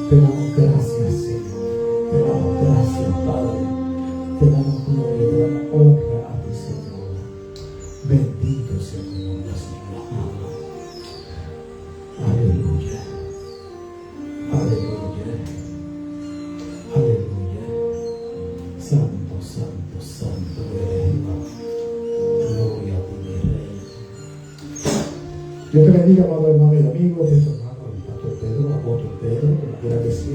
Te damos gracias, Señor. Te damos gracias, Padre. Te damos gloria, te damos honra a ti, Señor. Bendito sea tu nombre, Señor. Aleluya. Aleluya. Aleluya. Santo, santo, santo eres, Padre. Gloria a ti, mi Rey. Dios te bendiga, amado hermano y amigo de tu hermano, el pastor Pedro, apóstol Pedro, como quiera que sea.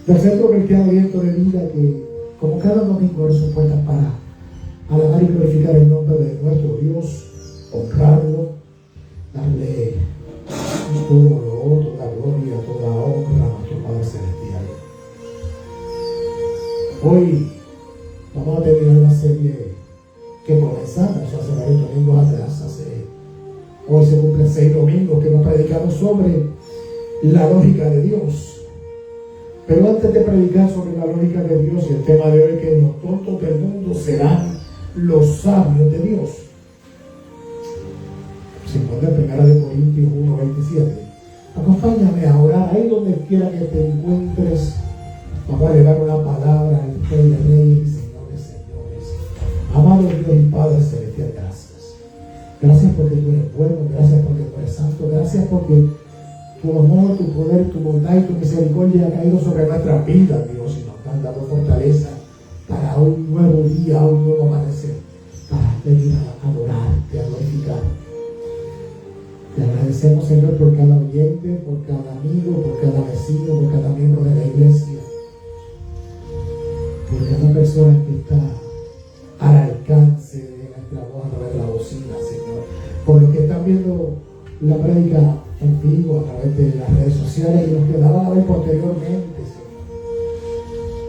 Del Centro Cristiano Abierto de Vida, que como cada domingo abre sus puertas para alabar y glorificar el nombre de nuestro Dios, honrarlo, darle todo, toda gloria, toda honra a nuestro Padre Celestial. Hoy vamos a terminar una serie que comenzamos hace varios domingos atrás. Hoy se cumplen 6 domingos que hemos predicado sobre la lógica de Dios. Pero antes de predicar sobre la lógica de Dios, y el tema de hoy, que los tontos del mundo serán los sabios de Dios, se encuentra en 1 Corintios 1:27. Acompáñame a orar ahí donde quiera que te encuentres. Vamos a elevar una palabra al Rey de Reyes y Señor de Señores. Amado Dios y Padre Celestial, gracias. Gracias porque tú eres bueno, gracias porque tú eres santo, gracias porque tu amor, tu poder, tu bondad y tu misericordia ha caído sobre nuestras vidas, Dios, y nos han dado fortaleza para un nuevo día, un nuevo amanecer, para venir a adorarte, a glorificar. Te agradecemos, Señor, por cada oyente, por cada amigo, por cada vecino, por cada miembro de la iglesia, por cada persona que está al alcance de nuestra voz a través de la bocina, Señor, por los que están viendo la prédica en vivo a través de las redes sociales y los que la van a ver posteriormente, Señor.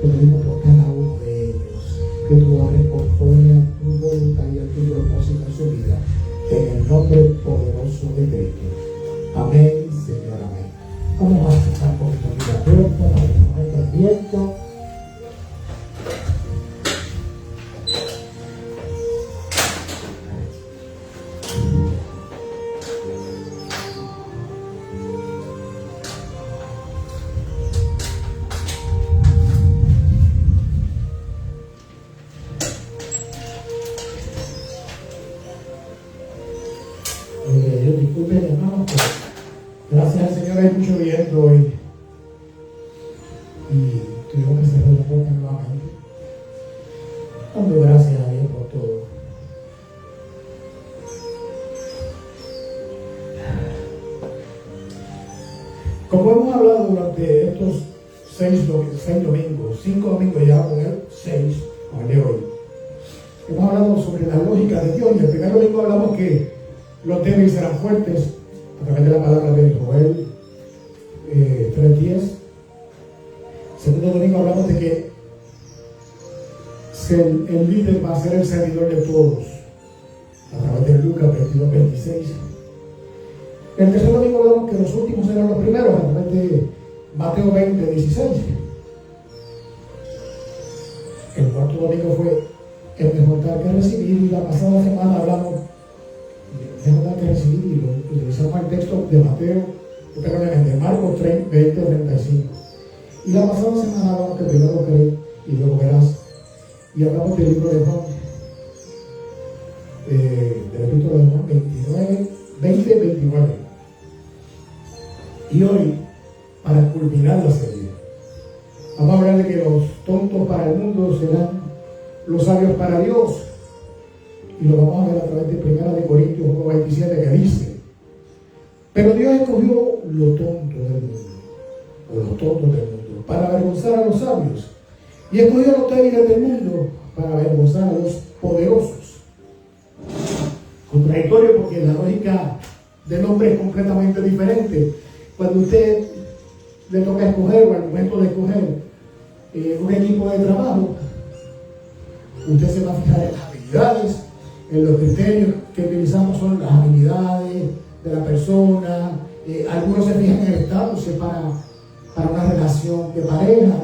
Te pedimos por cada uno de ellos que tú abres conforme a tu voluntad y a tu propósito en su vida, en el nombre poderoso de Cristo. Amén, Señor, amén. Vamos a empezar con nuestra vida abierta, con nuestro viento. Disculpen, hermanos, pues, gracias al Señor hay mucho viento hoy y tuvimos que cerrar la puerta nuevamente, dando gracias a Dios por todo. Como hemos hablado durante estos 6 domingos, 5 domingos ya, con el 6, con el de hoy, hemos hablado sobre la lógica de Dios, y el primer domingo hablamos que los débiles serán fuertes a través de la palabra de Joel 3:10. Segundo domingo hablamos de que el líder va a ser el servidor de todos a través de Lucas 22:26. El tercer domingo hablamos que los últimos serán los primeros a través de Mateo 20:16. El cuarto domingo fue el mejor dar que recibir, y la pasada semana hablamos mejor dar que recibir, y lo utilizamos el texto de de Marcos 20:35. Y la pasada semana hablamos que primero crees y luego verás, y hablamos del libro de Juan, del epístola de Juan 20:29. Y hoy, para culminar la serie, vamos a hablar de que los tontos para el mundo serán los sabios para Dios. Y lo vamos a ver a través de 1 Corintios 1:27, que dice: pero Dios escogió lo tonto del mundo, o los tontos del mundo, para avergonzar a los sabios, y escogió a los débiles del mundo para avergonzar a los poderosos. Contradictorio, porque la lógica del hombre es completamente diferente. Cuando usted le toca escoger, o al momento de escoger un equipo de trabajo, usted se va a fijar en las habilidades. En los criterios que utilizamos son las habilidades de la persona. Algunos se fijan en el estatus para una relación de pareja.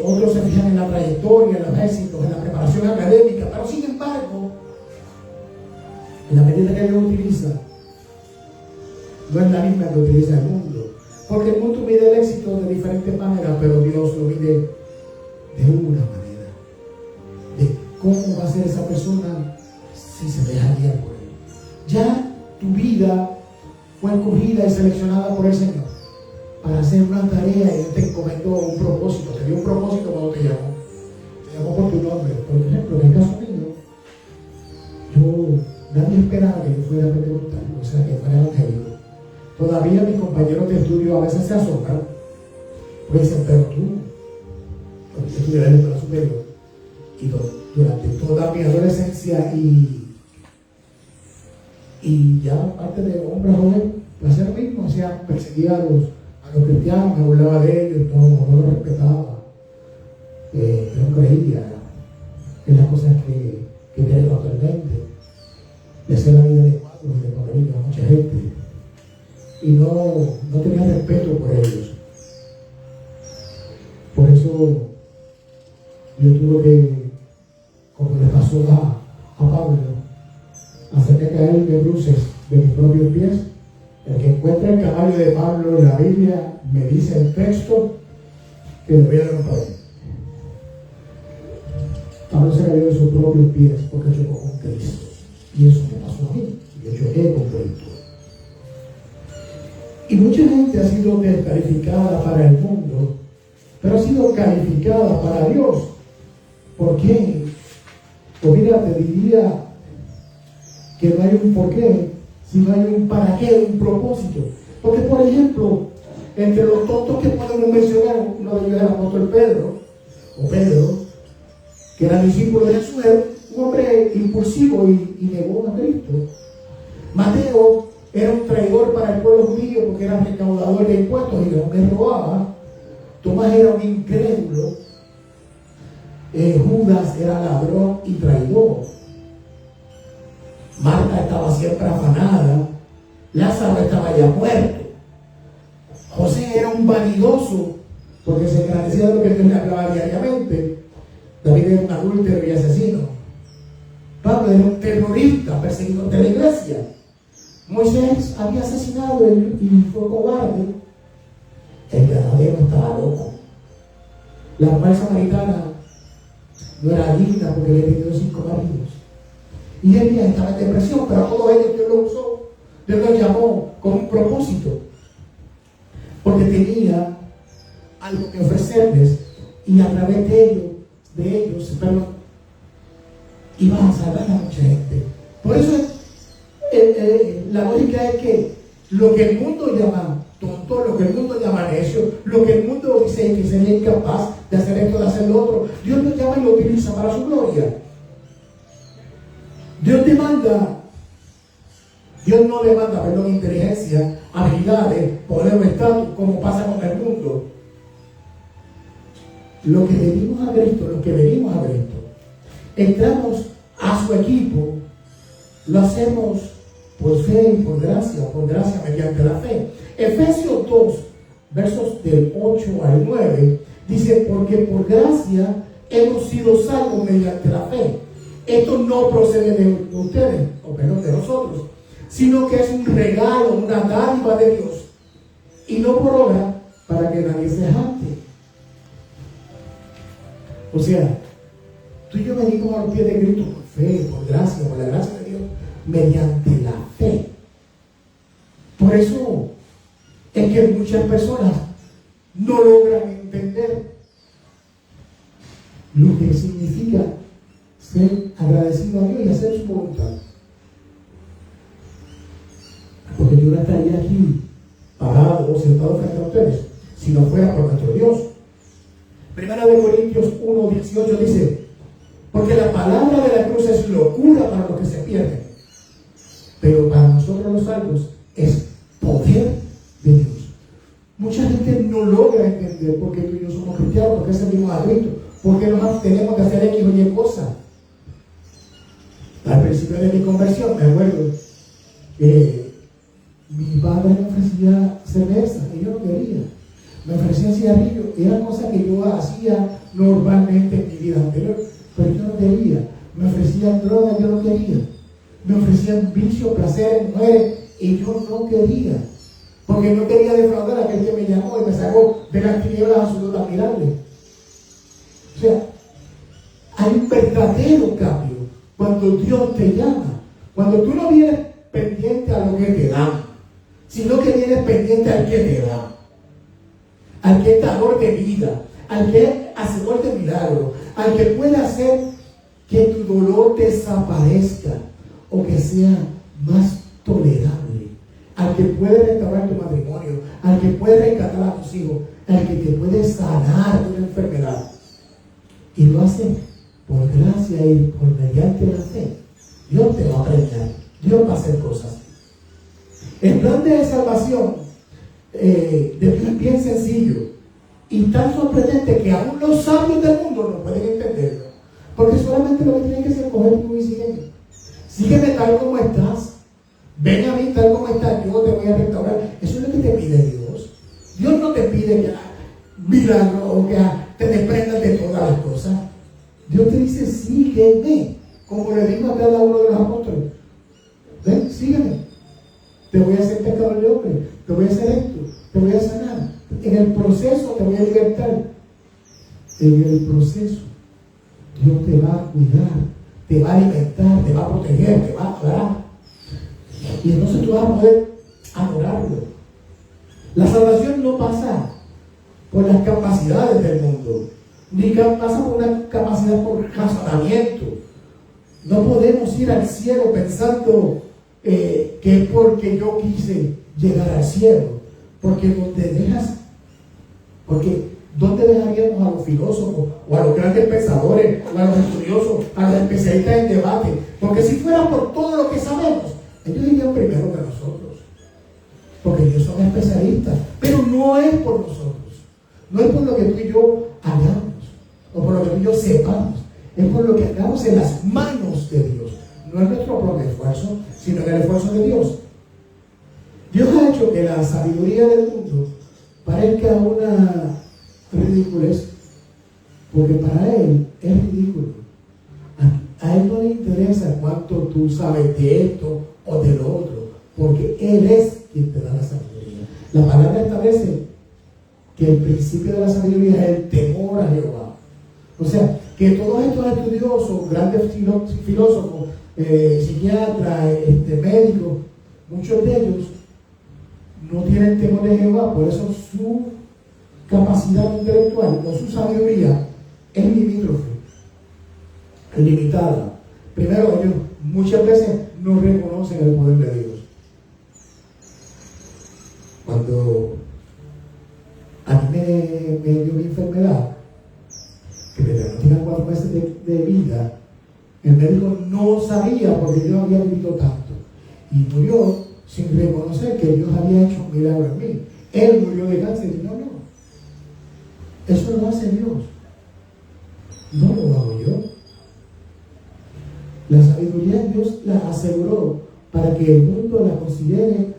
Otros se fijan en la trayectoria, en los éxitos, en la preparación académica. Pero sin embargo, la medida que Dios utiliza no es la misma que utiliza el mundo. Porque el mundo mide el éxito de diferentes maneras, pero Dios lo mide de una manera. De cómo va a ser esa persona si se deja guiar por Él. Ya tu vida fue escogida y seleccionada por el Señor para hacer una tarea, y Él te encomendó un propósito. Te dio un propósito cuando te llamó. Te llamó por tu nombre. Por ejemplo, en el caso mío, nadie esperaba que yo fuera pentecostal, o sea, que fuera evangélico. Todavía mis compañeros de estudio a veces se asombran, porque dicen, pero tú, porque yo estudié en la escuela superior, y durante toda mi adolescencia y ya parte de hombre joven, pues hacía lo mismo, perseguía a los cristianos, me burlaba de ellos, no los respetaba, yo no creía en las cosas que creo actualmente. Le hacía la vida de cuadros y de papelitos a mucha gente y no tenía respeto por ellos. Por eso yo tuve que, como le pasó a Pablo, hacerme caer de bruces de mis propios pies. El que encuentra el caballo de Pablo en la Biblia me dice el texto que le voy a dar un papel. Pablo se cayó de sus propios pies porque chocó con Cristo. Y eso me pasó a mí. Yo choqué con Cristo. Y mucha gente ha sido descalificada para el mundo, pero ha sido calificada para Dios. ¿Por qué? Pues mira, te diría que no hay un porqué, sino hay un para qué, un propósito. Porque, por ejemplo, entre los tontos que podemos mencionar, uno de ellos era el apóstol Pedro, que era discípulo de Jesús, era un hombre impulsivo y negó a Cristo. Mateo era un traidor para el pueblo judío porque era recaudador de impuestos y le robaba. Tomás era un incrédulo. Judas era ladrón y traidor. Marta estaba siempre afanada. Lázaro estaba ya muerto. José era un vanidoso porque se engrandecía de lo que Dios le hablaba diariamente. David era un adúltero y asesino. Pablo era un terrorista, perseguidor de la iglesia. Moisés había asesinado y fue cobarde. El ganadero estaba loco. La mujer samaritana no era digna porque le pidió 5 maridos. Y ella estaba en depresión, pero a todos ellos Dios lo usó. Dios los llamó con un propósito. Porque tenía algo que ofrecerles y a través de ellos, iban a salvar a mucha gente. Por eso la lógica es que lo que el mundo llama tonto, lo que el mundo llama necio, lo que el mundo dice que sería incapaz de hacer esto, de hacer lo otro, Dios lo llama y lo utiliza para su gloria. Dios no demanda, inteligencia, habilidades, poder o estatus, como pasa con el mundo. Los que venimos a Cristo, entramos a su equipo, lo hacemos por fe y por gracia mediante la fe. Efesios 2, versos del 8 al 9, dice, porque por gracia hemos sido salvos mediante la fe. Esto no procede de ustedes, de nosotros, sino que es un regalo, una dádiva de Dios, y no por obra, para que nadie se jacte. O sea, tú y yo venimos a los pies de Cristo por fe, por gracia, por la gracia de Dios, mediante la fe. Por eso es que muchas personas no logran entender lo que significa ser agradecido a Dios y hacer su voluntad. Porque yo no estaría aquí parado o sentado frente a ustedes si no fuera por nuestro Dios. Primera de Corintios 1:18 dice, porque la palabra de la cruz es locura para los que se pierden, pero para nosotros los salvos es poder de Dios. Mucha gente no logra entender por qué tú y yo somos cristianos, por qué servimos a Cristo, por qué nos tenemos que hacer X o Y cosas. Al principio de mi conversión, me acuerdo que mi padre me ofrecía cerveza y yo no quería. Me ofrecían cigarrillos, eran cosas que yo hacía normalmente en mi vida anterior, pero yo no quería. Me ofrecían drogas, yo no quería. Me ofrecían vicios, placeres, mujeres, y yo no quería. porque no quería defraudar a aquel que me llamó y me sacó de las tinieblas a su luz admirable. O sea, hay un verdadero cambio cuando Dios te llama. Cuando tú no vienes pendiente a lo que te dan, sino que vienes pendiente al que te da, al que es dador de vida, al que es hacedor de milagros, al que puede hacer que tu dolor desaparezca o que sea más tolerable, al que puede restaurar tu matrimonio, al que puede rescatar a tus hijos, al que te puede sanar de una enfermedad. Y lo hace por gracia y por mediante la fe. Dios te va a premiar, Dios va a hacer cosas. El plan de salvación de Dios es bien sencillo y tan sorprendente que aún los sabios del mundo no pueden entenderlo, porque solamente lo que tienen que hacer es coger tú y sígueme. Sígueme tal como estás, ven a mí tal como estás, yo te voy a restaurar. Eso es lo que te pide Dios. Dios no te pide que milagros o que te desprendas de todas las cosas. Dios te dice sígueme, como le dijo a cada uno de los apóstoles. Ven, sígueme. Te voy a hacer pescador de hombres, te voy a hacer esto, te voy a sanar. En el proceso te voy a libertar. En el proceso Dios te va a cuidar, te va a alimentar, te va a proteger, te va a adorar. Y entonces tú vas a poder adorarlo. La salvación no pasa por las capacidades del mundo, ni pasa por una capacidad por razonamiento. No podemos ir al cielo pensando que es porque yo quise llegar al cielo, porque ¿dónde dejaríamos a los filósofos o a los grandes pensadores o a los estudiosos, a los especialistas en debate? Porque si fuera por todo lo que sabemos, ellos irían primero que nosotros, porque ellos son especialistas, pero no es por nosotros, no es por lo que tú y yo hagamos o por lo que tú y yo sepamos, es por lo que hagamos en las manos de Dios. No es nuestro propio esfuerzo, sino en el esfuerzo de Dios. Dios ha hecho que la sabiduría del mundo parezca una ridiculez, porque para Él es ridículo. A Él no le interesa cuánto tú sabes de esto o de lo otro, porque Él es quien te da la sabiduría. La palabra establece que el principio de la sabiduría es el temor a Jehová. O sea, que todos estos estudiosos, grandes filósofos, psiquiatras, médicos, muchos de ellos no tienen temor de Jehová, por eso su capacidad intelectual o su sabiduría es limítrofe, es limitada. Primero, ellos muchas veces no reconocen el poder de Dios. Cuando a mí me dio mi enfermedad, que me tenía 4 meses de vida, el médico no sabía porque yo había vivido tanto y murió sin reconocer que Dios había hecho un milagro en mí. Él murió de cáncer y no. Eso lo hace Dios, no lo hago yo. La sabiduría de Dios la aseguró para que el mundo la considere,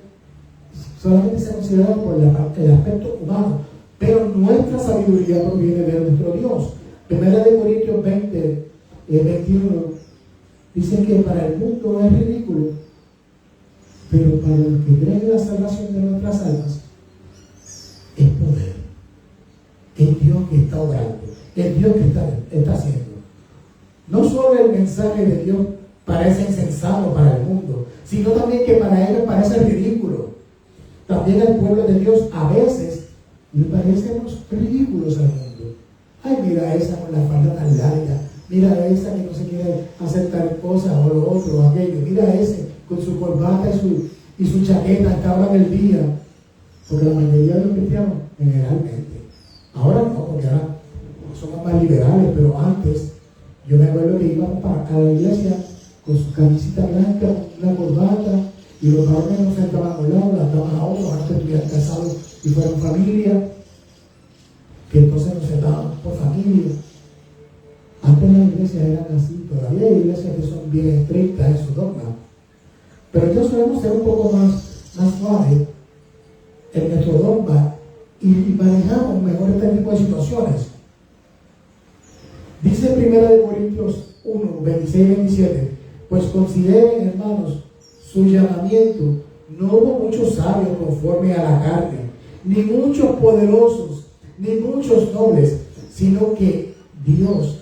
solamente se considera por el aspecto humano, pero nuestra sabiduría proviene de nuestro Dios. Primera de Corintios 20, 21 dice que para el mundo es ridículo, pero para los que creen en la salvación de nuestras almas es poder. Es Dios que está obrando, es Dios que está haciendo. No solo el mensaje de Dios parece insensato para el mundo, sino también que para ellos parece ridículo. También al pueblo de Dios a veces le parecemos ridículos al mundo. Ay, mira esa con la falda tan larga, mira esa que no se quiere hacer tal cosa o lo otro o aquello, mira ese con su corbata y su chaqueta a esta hora del día. Porque la mayoría de los cristianos, generalmente, ahora no, porque ahora somos más liberales, pero antes yo me acuerdo que íbamos a la iglesia con su camisita blanca, una corbata, y los varones nos sentaban a un lado, las damas a otro, antes estuvieran casados y fueran familia, que entonces nos sentaban por familia. Antes las iglesias eran así, todavía hay iglesias que son bien estrictas en su norma, pero yo solemos ser un poco más suaves en nuestro dogma y manejamos mejor este tipo de situaciones. Dice 1 Corintios 1, 26 y 27, pues consideren, hermanos, su llamamiento No hubo muchos sabios conforme a la carne, ni muchos poderosos, ni muchos nobles, sino que Dios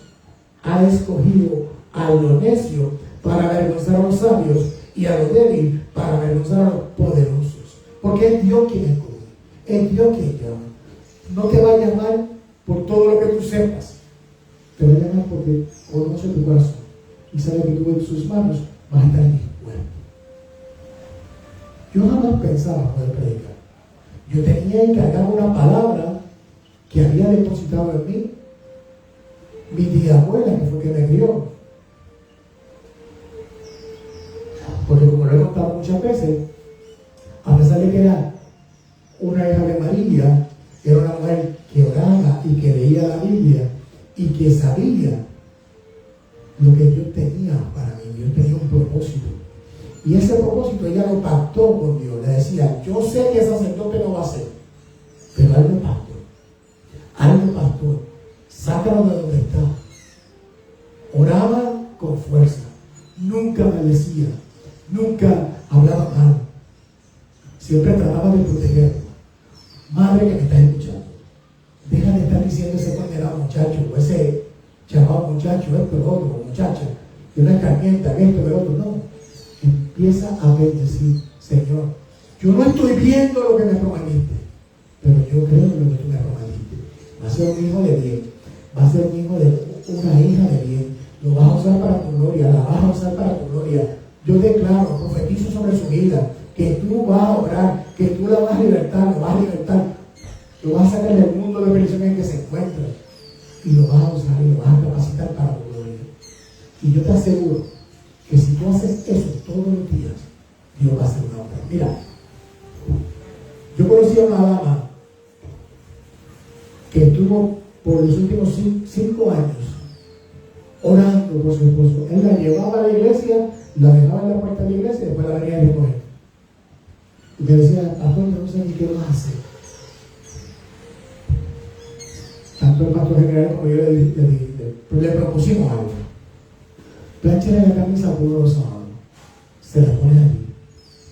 ha escogido a lo necio para avergonzar a los sabios y a lo débil para avergonzar a los poderosos. Porque es Dios quien escoge, es Dios quien llama. No te va a llamar por todo lo que tú sepas, te va a llamar porque conoce tu corazón y sabe que tú en sus manos vas a estar dispuesto. Yo jamás pensaba poder predicar. Yo tenía encargado una palabra que había depositado en mí mi tía abuela, que fue que me crió. Porque como lo he contado muchas veces, a pesar de que era una hija de María, era una mujer que oraba y que leía la Biblia y que sabía lo que Dios tenía para mí. Dios tenía un propósito. Y ese propósito ella lo pactó con Dios. Le decía, yo sé que sacerdote no va a ser, pero algo pactó. Algo pactó. Sácalo de donde está. Oraba con fuerza. Nunca maldecía. Nunca hablaba mal. Siempre trataba de protegerlo. Madre que me está escuchando, deja de estar diciendo ese condenado muchacho, o ese chaval muchacho, esto, lo otro, muchacha, que no es calienta, que esto, que lo otro. No. Empieza a bendecir. Señor, yo no estoy viendo lo que me prometiste, pero yo creo en lo que tú me prometiste. Va a ser un hijo de bien, va a ser un hijo de una hija de bien. Lo vas a usar para tu gloria, la vas a usar para tu gloria. Yo declaro, profetizo sobre su vida, que tú vas a obrar, que tú la vas a libertar, lo vas a libertar, lo vas a sacar del mundo de perdición en que se encuentra y lo vas a usar y lo vas a capacitar para tu gloria. Y yo te aseguro que si tú haces eso todos los días, Dios va a hacer una obra. Mira, yo conocí a una dama que estuvo por los últimos 5 años orando por su esposo. Él la llevaba a la iglesia, la dejaba en la puerta de la iglesia y después la venía a recoger. Y me decía, pastor, yo no sé ni qué vas a hacer. Tanto el pastor general como yo le propusimos algo. Planchale la camisa por los sábados, se la pone allí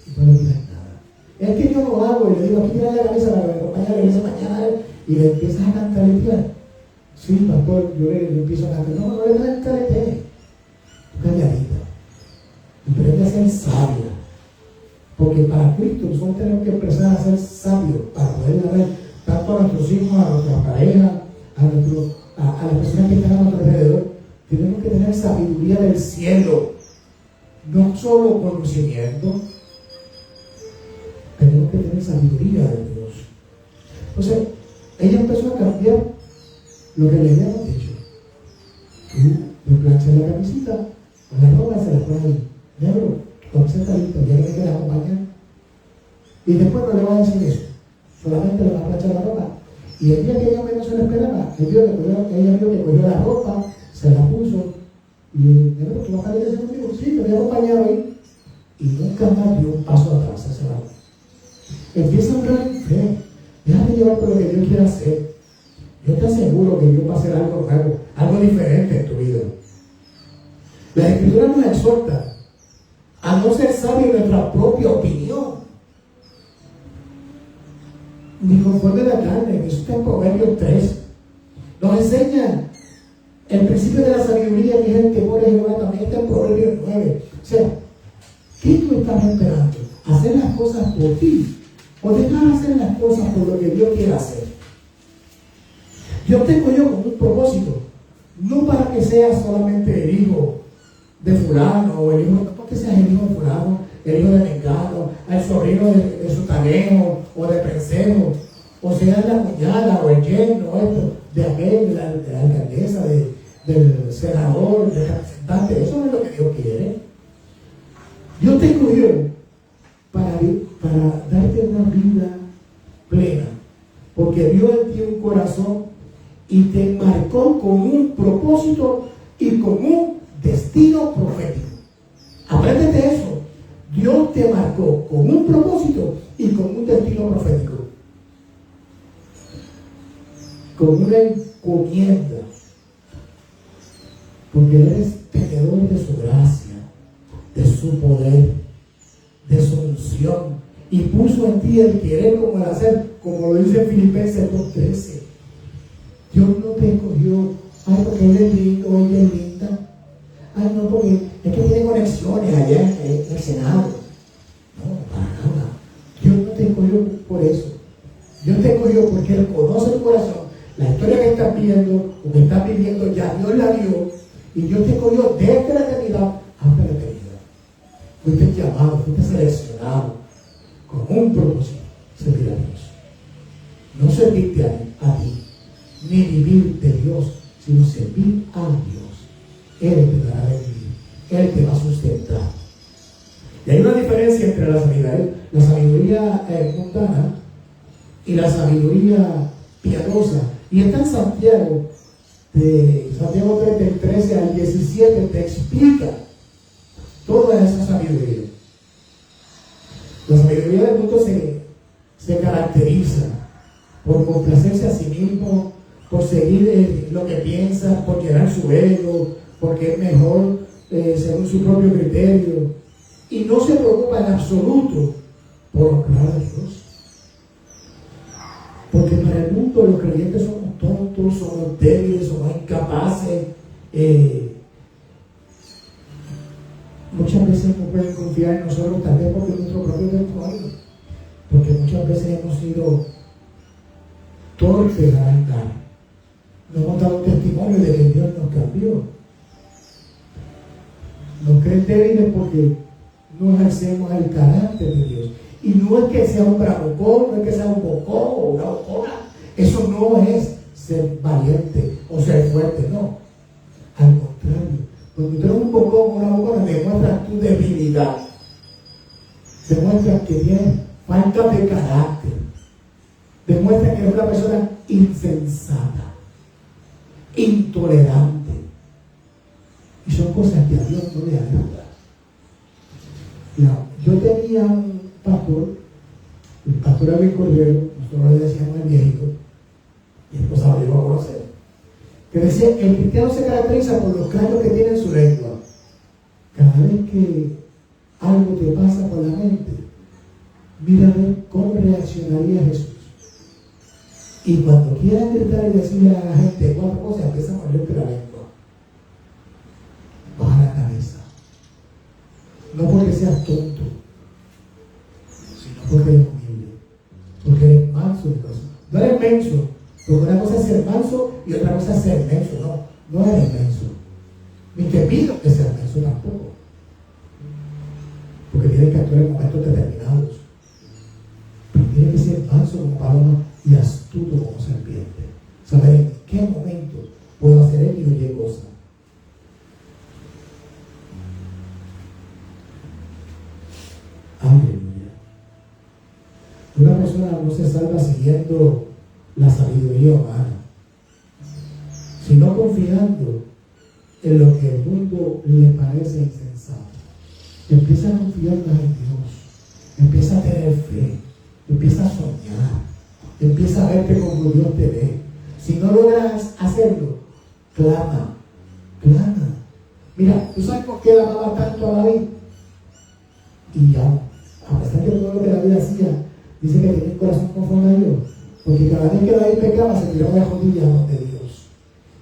y no le pidas nada. Es que yo lo hago y le digo, aquí tienes la camisa para que me acompañe a la iglesia mañana y le empiezas a cantar el día. Sí, pastor, yo le empiezo a cantar. No le das el carete. Tú calladita. Y aprende a ser sabia. Porque para Cristo nosotros tenemos que empezar a ser sabios para poder dar tanto a nuestros hijos, a nuestra pareja, a las personas que están a nuestro alrededor. Tenemos que tener sabiduría del cielo, no solo conocimiento, tenemos que tener sabiduría de Dios. Entonces, ella empezó a cambiar lo que le habíamos dicho. Tú le planchas la camisita, con la ropa se la pone ahí. Negro, tu camiseta lista, ya que la acompañar. Y después no le va a decir eso, solamente le va a planchar la ropa. Y el día que ella menos se lo esperaba, ella vio que cogió la ropa, se la puso, y negro, tú vas a salir de ese motivo, sí, te voy a acompañar ahí. Y nunca más dio un paso atrás a ese lado. Empieza a orar en fe, déjate llevar por lo que Dios quiere hacer. Yo te aseguro que Dios va a hacer algo nuevo, algo diferente en tu vida. La Escritura nos exhorta a no ser sabios en nuestra propia opinión, ni conforme a la carne, que eso está en Proverbios 3. Nos enseña el principio de la sabiduría, que es el temor de Jehová, también está en Proverbios 9. O sea, ¿qué tú estás esperando? ¿Hacer las cosas por ti? ¿O dejar hacer las cosas por lo que Dios quiere hacer? Yo tengo como un propósito, no para que seas solamente el hijo de fulano, o el hijo, no porque seas el hijo de fulano, el hijo de mengano, el sobrino de sotaneo, o de pensejo, o sea la cuñada, o el yerno, o esto, de aquel, de la alcaldesa, del senador, del representante. Eso no es lo que Dios quiere. Dios te escogió para darte una vida plena, porque vio en ti un corazón y te marcó con un propósito y con un destino profético. Apréndete eso. Dios te marcó con un propósito y con un destino profético, con una encomienda, porque eres tenedor de su gracia, de su poder, de su unción, y puso en ti el querer como el hacer, como lo dice en Filipenses 2:13. Dios no te escogió, ay, porque él es lindo, ella es linda. Ay, no, porque es que tiene conexiones allá en el Senado. No, para nada. Dios no te escogió por eso. Dios te escogió porque Él conoce tu corazón. La historia que estás viendo o que estás viviendo ya Dios la dio. Y Dios te escogió desde la eternidad hasta la eternidad. Fuiste llamado, fuiste seleccionado con un propósito: servir a Dios. No servirte a ti, ni vivir de Dios, sino servir a Dios. Él te dará de vivir, Él te va a sustentar. Y hay una diferencia entre la sabiduría mundana y la sabiduría piadosa. Y está en Santiago 3, del 13 al 17, te explica toda esa sabiduría. La sabiduría del mundo se caracteriza por complacerse a sí mismo, por seguir lo que piensa, por llenar su ego, porque es mejor según su propio criterio, y no se preocupa en absoluto por honrar a Dios. Porque para el mundo los creyentes somos tontos, somos débiles, somos incapaces. Muchas veces no pueden confiar en nosotros, tal vez porque nuestro propio territorio, porque muchas veces hemos sido torpes al andar. No hemos dado testimonio de que Dios nos cambió. Nos creen débiles porque no ejercemos el carácter de Dios. Y no es que sea un bravucón, no es que sea un bocón o una bocona. Eso no es ser valiente o ser fuerte, no. Al contrario, cuando tú eres un bocón o una bocona, demuestras tu debilidad. Demuestras que tienes falta de carácter. Demuestras que eres una persona insensata, intolerante. Y son cosas que a Dios no le agrada. Yo tenía un pastor, el pastor Abel Cordero, nosotros le decíamos el viejito, mi esposa lo llegó a conocer, que decía: el cristiano se caracteriza por los callos que tiene en su lengua. Cada vez que algo te pasa por la mente, mira a ver cómo reaccionaría Jesús. Y cuando quieran gritar y decirle a la gente 4 cosas, empieza a morderte la lengua. Baja la cabeza. No porque seas tonto, sino porque eres humilde, porque eres manso de corazón. No eres menso, porque una cosa es ser manso y otra cosa es ser menso. No eres menso, ni te pido que seas menso tampoco, porque tienes que actuar en momentos determinados, pero tienes que ser manso como paloma y astuto como serpiente. Saber en qué momento puedo hacer X o Y cosa. Aleluya. Una persona no se salva siguiendo la sabiduría humana, sino confiando en lo que el mundo le parece insensato. Empieza a confiar más en Dios, empieza a tener fe, empieza a soñar, empieza a verte como Dios te ve. Si no logras hacerlo, clama. Mira, ¿tú sabes por qué él amaba tanto a David? Y ya, a pesar de todo lo que David hacía, dice que tenía el corazón conforme a Dios, porque cada vez que David pecaba se tiraba de rodillas ante Dios.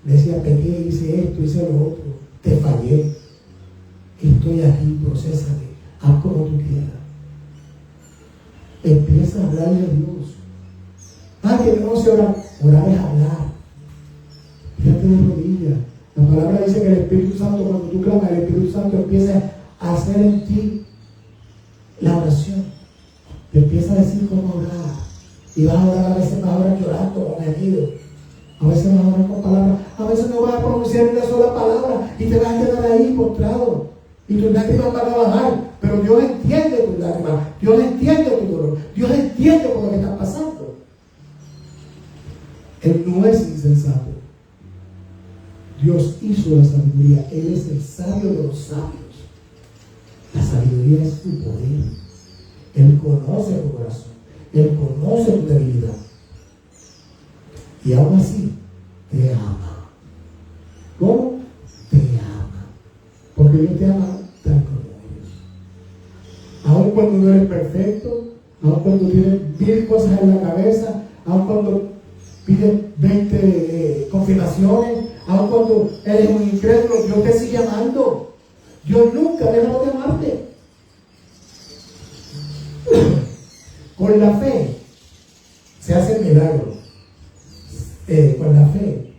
Le decía: pequé, hice esto, hice lo otro, te fallé, estoy aquí, procésate, haz como tú quieras. Empieza a hablarle a Dios. Que no se orar es hablar. Fíjate de rodillas. La palabra dice que el Espíritu Santo, cuando tú clamas, el Espíritu Santo empieza a hacer en ti la oración. Te empieza a decir cómo orar. Y vas a orar, a veces vas a orar llorando con gemido. A veces vas a orar con palabras. A veces no vas a pronunciar una sola palabra y te vas a quedar ahí postrado. Y tus lágrimas van a bajar. Pero Dios entiende tus lágrimas. Dios entiende tu dolor. Dios entiende por lo que estás pasando. Él no es insensato. Dios hizo la sabiduría. Él es el sabio de los sabios. La sabiduría es tu poder. Él conoce tu corazón. Él conoce tu debilidad. Y aún así, te ama. ¿Cómo? Te ama. Porque Dios te ama tal como eres. Aún cuando no eres perfecto, aun cuando tienes 1000 cosas en la cabeza, aun cuando pides 20 confirmaciones, aun cuando eres un incrédulo, Dios te sigue amando. Dios nunca dejó de amarte. Con la fe se hace el milagro. Con la fe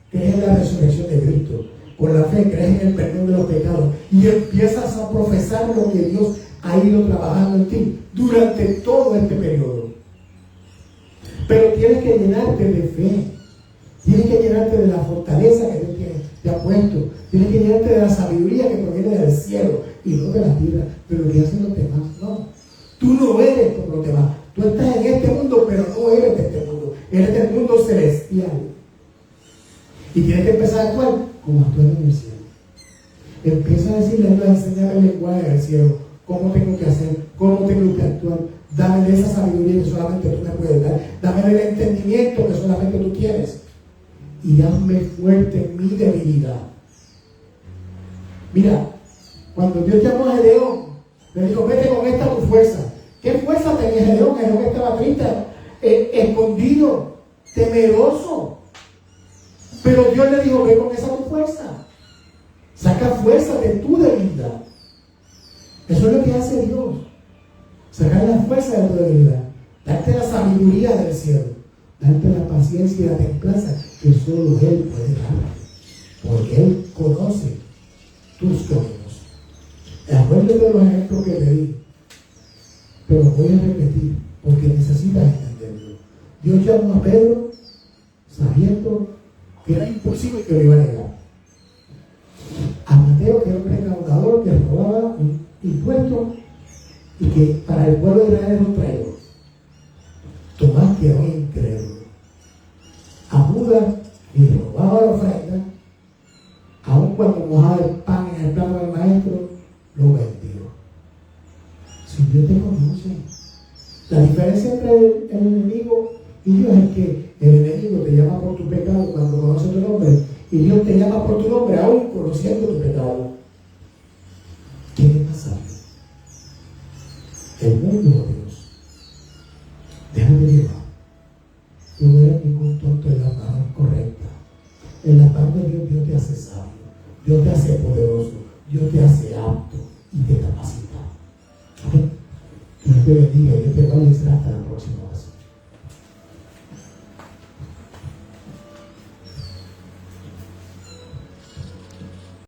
crees en la resurrección de Cristo. Con la fe crees en el perdón de los pecados y empiezas a profesar lo que Dios ha ido trabajando en ti durante todo este periodo. Pero tienes que llenarte de fe, tienes que llenarte de la fortaleza que Dios te ha puesto, tienes que llenarte de la sabiduría que proviene del cielo y no de la tierra, pero lo que hacen los demás, no. Tú no eres como los demás, tú estás en este mundo, pero no eres de este mundo, eres del mundo celestial. Y tienes que empezar a actuar como actúas en el cielo. Empieza a decirle a Dios, enseñarme el lenguaje del cielo, cómo tengo que hacer, cómo tengo que actuar. Dame de esa sabiduría que solamente tú me puedes dar. Dame del entendimiento que solamente tú tienes. Y hazme fuerte en mi debilidad. Mira, cuando Dios llamó a Gedeón, le dijo, vete con esta tu fuerza. ¿Qué fuerza tenía Gedeón? Gedeón estaba triste, escondido, temeroso. Pero Dios le dijo, ve con esa tu fuerza. Saca fuerza de tu debilidad. Eso es lo que hace Dios. Sacar la fuerza de tu debilidad. Darte la sabiduría del cielo. Darte la paciencia y la templanza que solo Él puede dar. Porque Él conoce tus caminos. Acuérdate de los ejemplos que te di. Pero voy a repetir porque necesitas entenderlo. Dios llamó a Pedro sabiendo que era imposible y que lo iba a negar. A Mateo, que era un recaudador que robaba impuestos y que para el pueblo de Israel era un traidor. Tomás, que era un incrédulo. A Judas, que robaba la ofrenda, aun cuando mojaba el pan en el plato del maestro, lo vendió. Si Dios te conoce, la diferencia entre el enemigo y Dios es que el enemigo te llama por tu pecado cuando conoce tu nombre, y Dios te llama por tu nombre aún conociendo tu pecado. ¿Quién es más sabio? El mundo o Dios. Déjame llevar. Tú no eres ningún tonto en las manos correctas. En las manos de Dios, Dios te hace sabio, Dios te hace poderoso, Dios te hace apto y te capacita. ¿Okay? Que Dios te bendiga y Dios te guarde hasta la próxima.